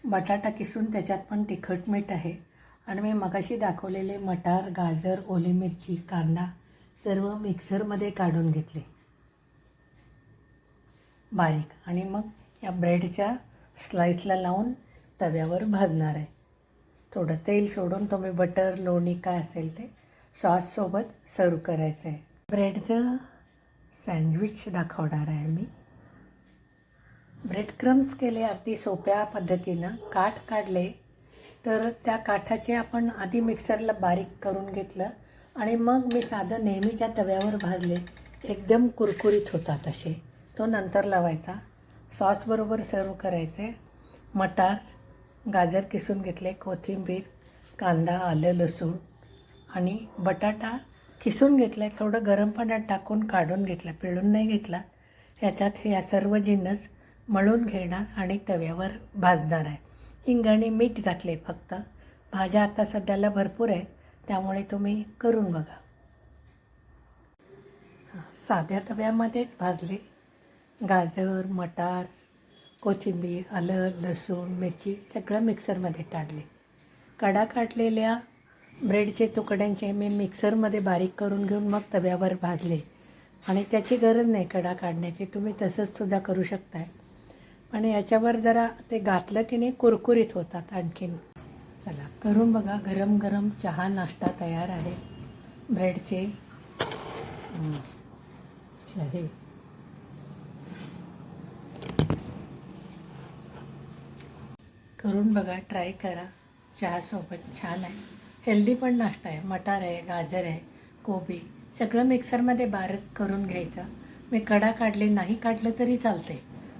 बटाटा किसून त्याच्यात पण तिखट मीठ आहे आणि मी मगाशी दाखवलेले मटार, गाजर, ओली मिरची, कांदा सर्व मिक्सरमध्ये काढून घेतले बारीक आणि मग या ब्रेडच्या स्लाईसला लावून तव्यावर भाजणार आहे. थोडं तेल सोडून तुम्ही बटर, लोणी काय असेल ते सॉससोबत सर्व करायचं आहे. ब्रेडचं सँडविच दाखवणार आहे मी. ब्रेड क्रम्स केले अगदी सोप्या पद्धतीनं. काठ काढले तर त्या काठाचे आपण आधी मिक्सरला बारीक करून घेतलं आणि मग मी साधं नेहमीच्या तव्यावर भाजले. एकदम कुरकुरीत होतात असे. तो नंतर लावायचा. सॉसबरोबर सर्व करायचे. मटार, गाजर किसून घेतले, कोथिंबीर, कांदा, आलं, लसूण आणि बटाटा किसून घेतला. थोडं गरम पाण्यात टाकून काढून घेतलं, पिळून नाही घेतला. ह्याच्यात या सर्व जिन्नस मळून घेणार आणि तव्यावर भाजणार आहे. हिंग आणि मीठ घातले फक्त. भाज्या आता सध्याला भरपूर आहेत त्यामुळे तुम्ही करून बघा. साध्या तव्यामध्येच भाजले. गाजर, मटार, कोथिंबीर, आलं, लसूण, मिरची सगळं मिक्सरमध्ये टाकले. कडा काढलेल्या ब्रेडचे तुकड्यांचे मी मिक्सरमध्ये बारीक करून घेऊन मग तव्यावर भाजले आणि त्याची गरज नाही कडा काढण्याची. तुम्ही तसंच सुद्धा करू शकताय. आणि याच्यावर जरा ते घातलं की नाही कुरकुरीत होतात आणखीन. चला करून बघा. गरम गरम चहा नाश्ता तयार आहे. ब्रेडचे हे करून बघा, ट्राय करा. चहासोबत छान आहे. हेल्दी पण नाश्ता आहे. मटार आहे, गाजर आहे, कोबी सगळं मिक्सरमध्ये बारीक करून घ्यायचं. मी कडा काढले, नाही काढलं तरी चालते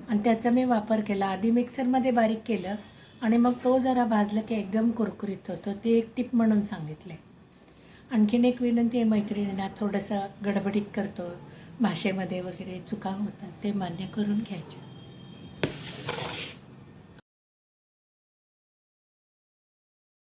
आणि त्याचा मी वापर केला. आधी मिक्सरमध्ये बारीक केलं आणि मग तो जरा भाजलं की एकदम कुरकुरीत होतो. ते एक टिप म्हणून सांगितले. आणखीन एक विनंती आहे मैत्रिणींना, थोडंसं गडबडीत करतो, भाषेमध्ये वगैरे चुका होतात, ते मान्य करून घ्यायचे.